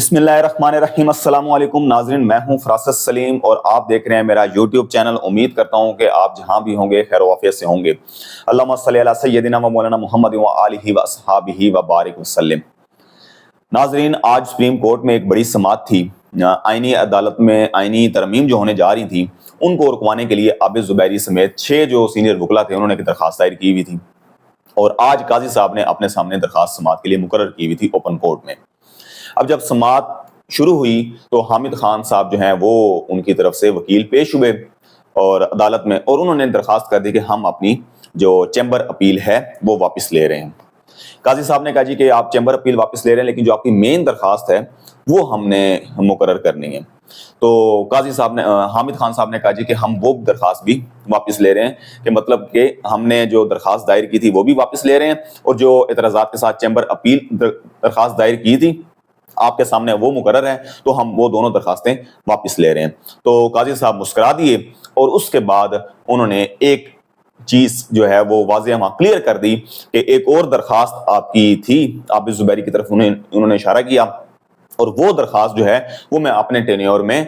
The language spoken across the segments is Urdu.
بسم اللہ الرحمن الرحیم۔ السلام علیکم ناظرین، میں ہوں فراست سلیم اور آپ دیکھ رہے ہیں میرا یوٹیوب چینل۔ امید کرتا ہوں کہ آپ جہاں بھی ہوں گے خیر و عافیت سے ہوں گے۔ اللہم صلی علی سیدنا و مولانا محمد و آلہ و اصحابہ و بارک وسلم۔ ناظرین، آج سپریم کورٹ میں ایک بڑی سماعت تھی۔ آئینی عدالت میں آئینی ترمیم جو ہونے جا رہی تھی ان کو رکوانے کے لیے عابد زبیری سمیت 6 جو سینئر وکلا تھے انہوں نے ایک درخواست دائر کی ہوئی تھی، اور آج قاضی صاحب نے اپنے سامنے درخواست سماعت کے لیے مقرر کی ہوئی تھی اوپن کورٹ میں۔ اب جب سماعت شروع ہوئی تو حامد خان صاحب جو ہیں وہ ان کی طرف سے وکیل پیش ہوئے اور عدالت میں، اور انہوں نے درخواست کر دی کہ ہم اپنی جو چیمبر اپیل ہے وہ واپس لے رہے ہیں۔ قاضی صاحب نے کہا جی کہ آپ چیمبر اپیل واپس لے رہے ہیں، لیکن جو آپ کی مین درخواست ہے وہ ہم نے مقرر کرنی ہے۔ تو قاضی صاحب نے حامد خان صاحب نے کہا جی کہ ہم وہ درخواست بھی واپس لے رہے ہیں، کہ مطلب کہ ہم نے جو درخواست دائر کی تھی وہ بھی واپس لے رہے ہیں، اور جو اعتراضات کے ساتھ چیمبر اپیل درخواست دائر کی تھی آپ کے سامنے وہ مقرر ہے، تو ہم وہ دونوں درخواستیں واپس لے رہے ہیں۔ تو قاضی صاحب مسکرا دیے، اور اس کے بعد انہوں نے ایک چیز جو ہے وہ واضح وہاں کلیئر کر دی کہ ایک اور درخواست آپ کی تھی، عابد زبیری کی طرف انہوں نے اشارہ کیا، اور وہ درخواست جو ہے وہ میں اپنے ٹینیور میں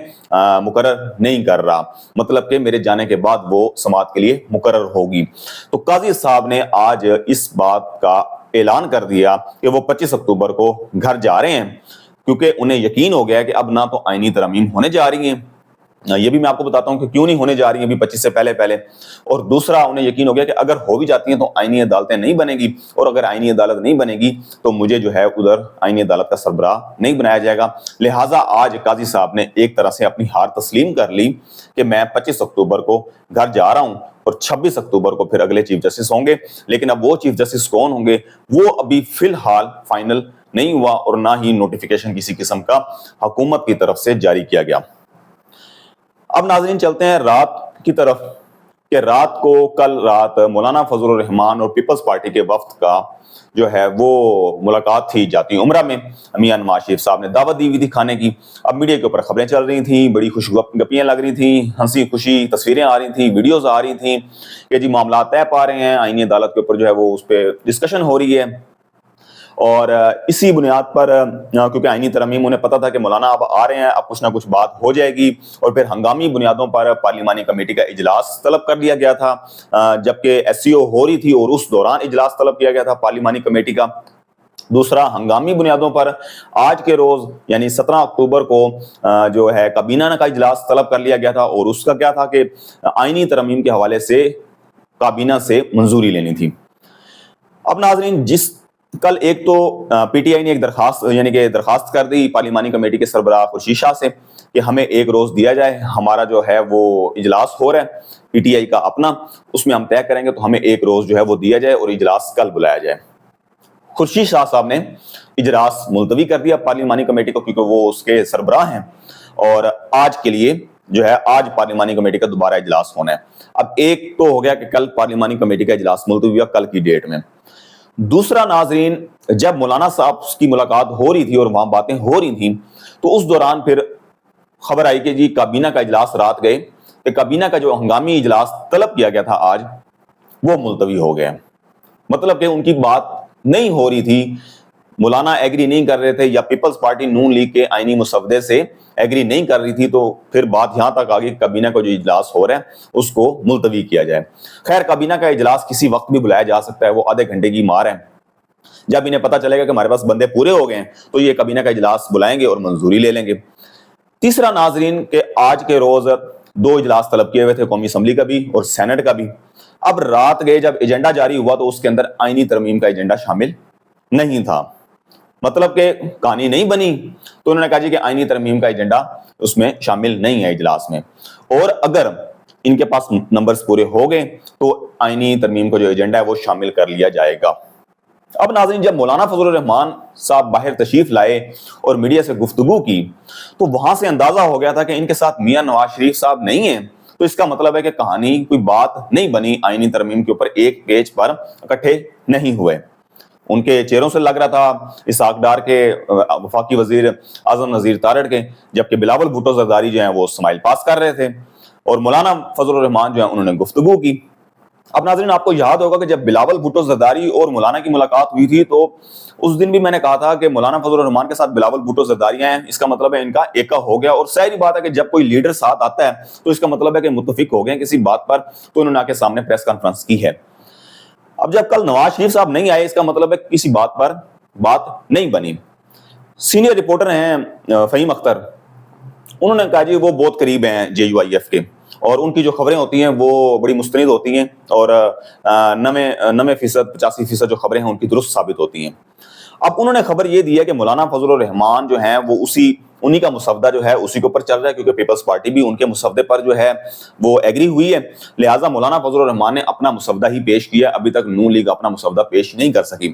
مقرر نہیں کر رہا، مطلب کہ میرے جانے کے بعد وہ سماعت کے لیے مقرر ہوگی۔ تو قاضی صاحب نے آج اس بات کا اعلان کر دیا کہ وہ 25 اکتوبر کو گھر جا رہے ہیں، کیونکہ انہیں یقین ہو گیا کہ اب نہ تو آئینی ترامیم ہونے جا رہی ہیں، یہ بھی میں آپ کو بتاتا ہوں کہ کیوں نہیں ہونے جا رہی ہیں ابھی 25 سے پہلے، اور دوسرا انہیں یقین ہو گیا کہ اگر ہو بھی جاتی ہیں تو آئینی عدالتیں نہیں بنے گی، اور اگر آئینی عدالت نہیں بنے گی تو مجھے جو ہے ادھر آئینی عدالت کا سربراہ نہیں بنایا جائے گا۔ لہٰذا آج قاضی صاحب نے ایک طرح سے اپنی ہار تسلیم کر لی کہ میں 25 اکتوبر کو گھر جا رہا ہوں، اور 26 اکتوبر کو پھر اگلے چیف جسٹس ہوں گے، لیکن اب وہ چیف جسٹس کون ہوں گے وہ ابھی فی الحال فائنل نہیں ہوا، اور نہ ہی نوٹیفیکیشن کسی قسم کا حکومت کی طرف سے جاری کیا گیا۔ اب ناظرین چلتے ہیں رات کی طرف، کہ رات کو کل رات مولانا فضل الرحمان اور پیپلز پارٹی کے وفد کا جو ہے وہ ملاقات تھی جاتی عمرہ میں۔ میاں نواز شریف صاحب نے دعوت دی ہوئی تھی کھانے کی۔ اب میڈیا کے اوپر خبریں چل رہی تھیں، بڑی خوش گپیاں لگ رہی تھیں، ہنسی خوشی تصویریں آ رہی تھیں، ویڈیوز آ رہی تھیں کہ جی معاملات طے پا رہے ہیں، آئینی عدالت کے اوپر جو ہے وہ اس پہ ڈسکشن ہو رہی ہے، اور اسی بنیاد پر کیونکہ آئینی ترمیم انہیں پتا تھا کہ مولانا اب آ رہے ہیں، اب کچھ نہ کچھ بات ہو جائے گی، اور پھر ہنگامی بنیادوں پر پارلیمانی کمیٹی کا اجلاس طلب کر لیا گیا تھا، جبکہ ایس سی او ہو رہی تھی اور اس دوران اجلاس طلب کیا گیا تھا پارلیمانی کمیٹی کا۔ دوسرا، ہنگامی بنیادوں پر آج کے روز یعنی 17 اکتوبر کو جو ہے کابینہ کا اجلاس طلب کر لیا گیا تھا، اور اس کا کیا تھا کہ آئینی ترمیم کے حوالے سے کابینہ سے منظوری لینی تھی۔ اب ناظرین، کل ایک تو پی ٹی آئی نے ایک درخواست کر دی پارلیمانی کمیٹی کے سربراہ خورشید شاہ سے کہ ہمیں ایک روز دیا جائے، ہمارا جو ہے وہ اجلاس ہو رہا ہے پی ٹی آئی کا اپنا، اس میں ہم طے کریں گے، تو ہمیں ایک روز جو ہے وہ دیا جائے اور اجلاس کل بلایا جائے۔ خورشید شاہ صاحب نے اجلاس ملتوی کر دیا پارلیمانی کمیٹی کو، کیونکہ وہ اس کے سربراہ ہیں، اور آج کے لیے جو ہے آج پارلیمانی کمیٹی کا دوبارہ اجلاس ہونا ہے۔ اب ایک تو ہو گیا کہ کل پارلیمانی کمیٹی کا اجلاس ملتوی ہوا کل کی ڈیٹ میں۔ دوسرا ناظرین، جب مولانا صاحب کی ملاقات ہو رہی تھی اور وہاں باتیں ہو رہی تھیں تو اس دوران پھر خبر آئی کہ جی کابینہ کا اجلاس رات گئے کہ کابینہ کا جو ہنگامی اجلاس طلب کیا گیا تھا آج وہ ملتوی ہو گیا، مطلب کہ ان کی بات نہیں ہو رہی تھی، مولانا ایگری نہیں کر رہے تھے، یا پیپلز پارٹی نون لیگ کے آئینی مسودے سے ایگری نہیں کر رہی تھی، تو پھر بات یہاں تک آگئی کابینہ کا جو اجلاس ہو رہا ہے اس کو ملتوی کیا جائے۔ خیر، کابینہ کا اجلاس کسی وقت بھی بلایا جا سکتا ہے، وہ آدھے گھنٹے کی مار ہے، جب انہیں پتہ چلے گا کہ ہمارے پاس بندے پورے ہو گئے ہیں تو یہ کابینہ کا اجلاس بلائیں گے اور منظوری لے لیں گے۔ تیسرا ناظرین، کہ آج کے روز 2 اجلاس طلب کیے ہوئے تھے، قومی اسمبلی کا بھی اور سینٹ کا بھی۔ اب رات گئے جب ایجنڈا جاری ہوا تو اس کے اندر آئینی ترمیم کا ایجنڈا شامل نہیں تھا، مطلب کہ کہانی نہیں بنی، تو انہوں نے کہا جی کہ آئینی ترمیم کا ایجنڈا اس میں شامل نہیں ہے اجلاس میں، اور اگر ان کے پاس نمبرز پورے ہو گئے تو آئینی ترمیم کا جو ایجنڈا ہے وہ شامل کر لیا جائے گا۔ اب ناظرین، جب مولانا فضل الرحمان صاحب باہر تشریف لائے اور میڈیا سے گفتگو کی تو وہاں سے اندازہ ہو گیا تھا کہ ان کے ساتھ میاں نواز شریف صاحب نہیں ہیں، تو اس کا مطلب ہے کہ کہانی کوئی بات نہیں بنی، آئینی ترمیم کے اوپر ایک پیج پر اکٹھے نہیں ہوئے۔ ان کے چہروں سے لگ رہا تھا، اسحاق ڈار کے، وفاقی وزیر اعظم نذیر تارڑ کے، جبکہ بلاول بھٹو زرداری جو ہیں وہ اسماعیل پاس کر رہے تھے، اور مولانا فضل الرحمان جو ہیں انہوں نے گفتگو کی۔ اب ناظرین آپ کو یاد ہوگا کہ جب بلاول بھٹو زرداری اور مولانا کی ملاقات ہوئی تھی تو اس دن بھی میں نے کہا تھا کہ مولانا فضل الرحمان کے ساتھ بلاول بھٹو زرداری ہیں، اس کا مطلب ہے ان کا ایکا ہو گیا، اور ظاہری بات ہے کہ جب کوئی لیڈر ساتھ آتا ہے تو اس کا مطلب ہے کہ متفق ہو گئے کسی بات پر، تو انہوں نے آ کے سامنے پریس کانفرنس کی ہے۔ اب جب کل نواز شریف صاحب نہیں آئے، اس کا مطلب ہے کسی بات پر بات نہیں بنی۔ سینئر رپورٹر ہیں فہیم اختر، انہوں نے کہا جی وہ بہت قریب ہیں JUIF کے، اور ان کی جو خبریں ہوتی ہیں وہ بڑی مستند ہوتی ہیں، اور 90% جو خبریں ہیں ان کی درست ثابت ہوتی ہیں۔ اب انہوں نے خبر یہ دی ہے کہ مولانا فضل الرحمان جو ہیں وہ انہی کا مسودہ جو ہے اسی کے اوپر چل رہا ہے، کیونکہ پیپلز پارٹی بھی ان کے مسودے پر جو ہے وہ ایگری ہوئی ہے، لہٰذا مولانا فضل الرحمان نے اپنا مسودہ ہی پیش کیا، ابھی تک نون لیگ اپنا مسودہ پیش نہیں کر سکی،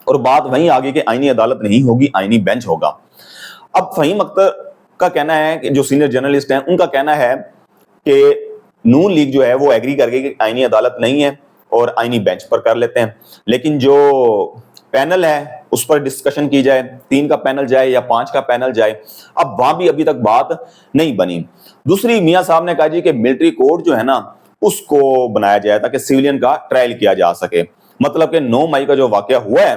اور بات وہیں آگے کہ آئینی عدالت نہیں ہوگی، آئینی بینچ ہوگا۔ اب فہیم اختر کا کہنا ہے کہ جو سینئر جرنلسٹ ہیں ان کا کہنا ہے کہ نون لیگ جو ہے وہ ایگری کر گئی کہ آئینی عدالت نہیں ہے اور آئینی بینچ پر کر لیتے ہیں، لیکن جو پینل ہے اس پر ڈسکشن کی جائے، 3 کا پینل جائے یا 5 کا پینل جائے، اب وہاں بھی ابھی تک بات نہیں بنی۔ دوسری میاں صاحب نے کہا جی کہ ملٹری کوڈ جو ہے نا اس کو بنایا جائے تاکہ سیولین کا ٹرائل کیا جا سکے، مطلب کہ 9 مئی کا جو واقعہ ہوا ہے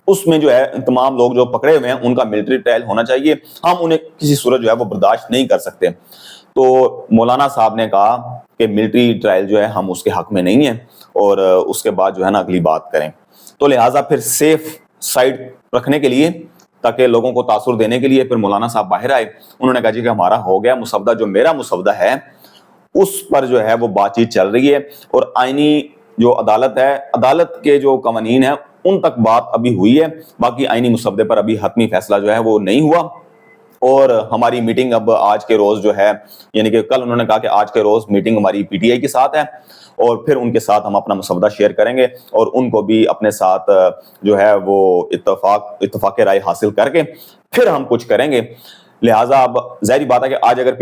اس میں جو ہے تمام لوگ جو پکڑے ہوئے ہیں ان کا ملٹری ٹرائل ہونا چاہیے، ہم انہیں کسی صورت جو ہے وہ برداشت نہیں کر سکتے۔ تو مولانا صاحب نے کہا کہ ملٹری ٹرائل جو ہے ہم اس کے حق میں نہیں ہیں، اور اس کے بعد جو ہے نا اگلی بات کریں، تو لہٰذا پھر سیف سائڈ رکھنے کے لیے، تاکہ لوگوں کو تاثر دینے کے لیے پھر مولانا صاحب باہر آئے، انہوں نے کہا جی کہ ہمارا ہو گیا مسودہ، جو میرا مسودہ ہے اس پر جو ہے وہ بات چیت چل رہی ہے، اور آئینی جو عدالت ہے، عدالت کے جو قوانین ہیں ان تک بات ابھی ہوئی ہے، باقی آئینی مسودے پر ابھی حتمی فیصلہ جو ہے وہ نہیں ہوا۔ اور ہماری میٹنگ اب آج کے روز جو ہے، یعنی کہ کل انہوں نے کہا کہ آج کے روز میٹنگ ہماری PTI کے ساتھ ہے، اور پھر ان کے ساتھ ہم اپنا مسودہ شیئر کریں گے، اور ان کو بھی اپنے ساتھ جو ہے وہ اتفاق رائے حاصل کر کے پھر ہم کچھ کریں گے۔ لہٰذا اب ظاہری بات ہے کہ آج اگر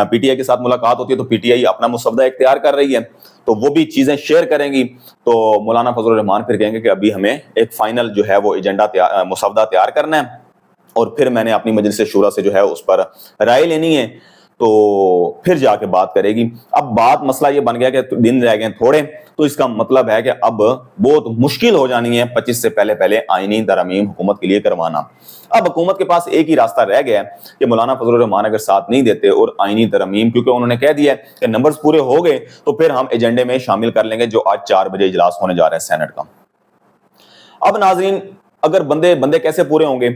PTI کے ساتھ ملاقات ہوتی ہے تو PTI اپنا مسودہ اختیار کر رہی ہے، تو وہ بھی چیزیں شیئر کریں گی، تو مولانا فضل الرحمان پھر کہیں گے کہ ابھی ہمیں ایک فائنل جو ہے وہ ایجنڈا مسودہ تیار کرنا ہے، اور پھر میں نے اپنی مجلس شورا سے جو ہے اس پر رائے لینی ہے، تو پھر جا کے بات کرے گی۔ اب بات مسئلہ یہ بن گیا کہ دن رہ گئے تھوڑے، تو اس کا مطلب ہے کہ اب بہت مشکل ہو جانی ہے 25 سے پہلے آئینی ترامیم حکومت کے لیے کروانا۔ اب حکومت کے پاس ایک ہی راستہ رہ گیا ہے کہ مولانا فضل الرحمان اگر ساتھ نہیں دیتے اور آئینی ترامیم، کیونکہ انہوں نے کہہ دیا ہے کہ نمبرز پورے ہو گئے تو پھر ہم ایجنڈے میں شامل کر لیں گے، جو آج 4 بجے اجلاس ہونے جا رہا ہے سینٹ کا۔ اب ناظرین اگر بندے کیسے پورے ہوں گے،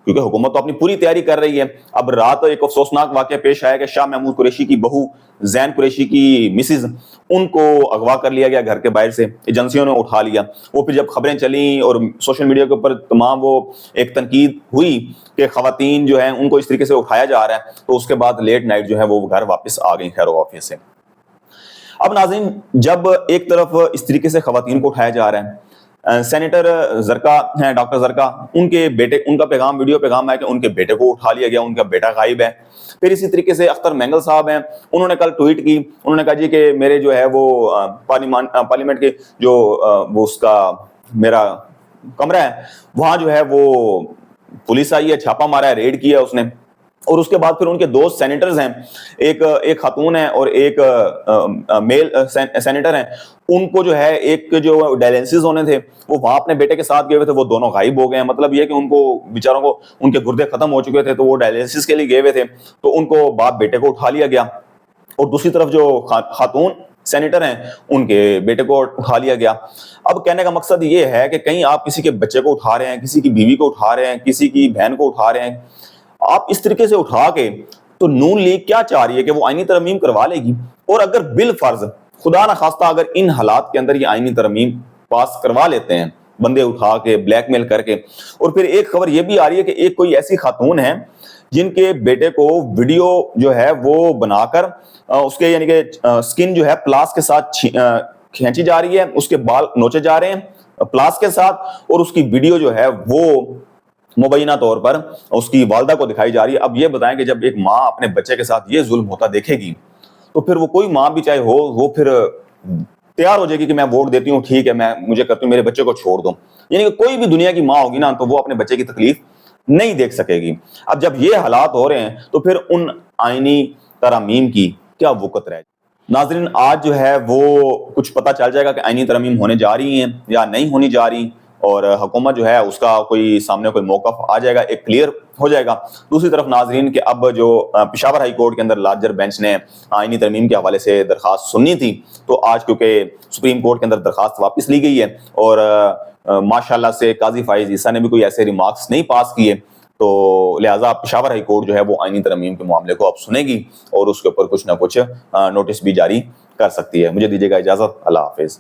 کیونکہ حکومت تو اپنی پوری تیاری کر رہی ہے۔ اب رات ایک افسوسناک واقعہ پیش آیا کہ شاہ محمود قریشی کی بہو زین قریشی کی مسز، ان کو اغوا کر لیا گیا گھر کے باہر سے، ایجنسیوں نے اٹھا لیا۔ وہ پھر جب خبریں چلیں اور سوشل میڈیا کے اوپر تمام وہ ایک تنقید ہوئی کہ خواتین جو ہیں ان کو اس طریقے سے اٹھایا جا رہا ہے، تو اس کے بعد لیٹ نائٹ جو ہے وہ گھر واپس آ گئی خیر و عافیت سے۔ اب ناظرین جب ایک طرف اس طریقے سے خواتین کو اٹھایا جا رہا ہے، سینیٹر زرکا ہیں، ڈاکٹر زرکا، ان کے بیٹے، ان کا پیغام، ویڈیو پیغام ہے کہ ان کے بیٹے کو اٹھا لیا گیا، ان کا بیٹا غائب ہے۔ پھر اسی طریقے سے اختر مینگل صاحب ہیں، انہوں نے کل ٹویٹ کی، انہوں نے کہا جی کہ میرے جو ہے وہ پارلیمنٹ کے جو وہ اس کا میرا کمرہ ہے وہاں جو ہے وہ پولیس آئی ہے، چھاپا مارا ہے، ریڈ کیا اس نے، اور اس کے بعد پھر ان کے 2 سینیٹرز ہیں، ایک خاتون ہے اور ایک میل سینیٹر ہیں، ان کو جو ہے ایک جو ڈائلسس ہونے تھے وہ وہاں اپنے بیٹے کے ساتھ گئے ہوئے تھے، وہ دونوں غائب ہو گئے ہیں۔ مطلب یہ کہ ان کو بیچاروں کو ان کے گردے ختم ہو چکے تھے، تو وہ ڈائلسس کے لیے گئے ہوئے تھے، تو ان کو باپ بیٹے کو اٹھا لیا گیا، اور دوسری طرف جو خاتون سینیٹر ہیں ان کے بیٹے کو اٹھا لیا گیا۔ اب کہنے کا مقصد یہ ہے کہ کہیں آپ کسی کے بچے کو اٹھا رہے ہیں، کسی کی بیوی کو اٹھا رہے ہیں، کسی کی بہن کو اٹھا رہے ہیں، آپ اس طریقے سے اٹھا کے، تو نون لیگ کیا چاہ رہی ہے کہ وہ آئینی ترمیم کروا لے گی، اور اگر بالفرض خدا نہ خواستہ اگر ان حالات کے اندر یہ آئینی ترمیم پاس کروا لیتے ہیں بندے اٹھا کے، بلیک میل کر کے، اور پھر ایک خبر یہ بھی آ رہی ہے کہ ایک کوئی ایسی خاتون ہے جن کے بیٹے کو ویڈیو جو ہے وہ بنا کر اس کے یعنی کہ سکن جو ہے پلاس کے ساتھ کھینچی جا رہی ہے، اس کے بال نوچے جا رہے ہیں پلاس کے ساتھ، اور اس کی ویڈیو جو ہے وہ مبینہ طور پر اس کی والدہ کو دکھائی جا رہی ہے۔ اب یہ بتائیں کہ جب ایک ماں اپنے بچے کے ساتھ یہ ظلم ہوتا دیکھے گی تو پھر وہ کوئی ماں بھی چاہے ہو وہ پھر تیار ہو جائے گی کہ میں ووٹ دیتی ہوں، ٹھیک ہے میں مجھے کرتی ہوں، میرے بچے کو چھوڑ دو۔ یعنی کہ کوئی بھی دنیا کی ماں ہوگی نا تو وہ اپنے بچے کی تکلیف نہیں دیکھ سکے گی۔ اب جب یہ حالات ہو رہے ہیں تو پھر ان آئینی ترامیم کی کیا وقت رہ ناظرین آج جو ہے وہ کچھ پتہ چل جائے گا کہ آئینی ترمیم ہونے جا رہی ہیں یا نہیں ہونی جا رہی، اور حکومت جو ہے اس کا کوئی سامنے کوئی موقف آ جائے گا، ایک کلیئر ہو جائے گا۔ دوسری طرف ناظرین کہ اب جو پشاور ہائی کورٹ کے اندر لارجر بینچ نے آئینی ترمیم کے حوالے سے درخواست سننی تھی، تو آج کیونکہ سپریم کورٹ کے اندر درخواست واپس لی گئی ہے اور ماشاءاللہ سے قاضی فائز عیسیٰ نے بھی کوئی ایسے ریمارکس نہیں پاس کیے، تو لہٰذا پشاور ہائی کورٹ جو ہے وہ آئینی ترمیم کے معاملے کو اب سنے گی اور اس کے اوپر کچھ نہ کچھ نوٹس بھی جاری کر سکتی ہے۔ مجھے دیجیے گا اجازت، اللہ حافظ۔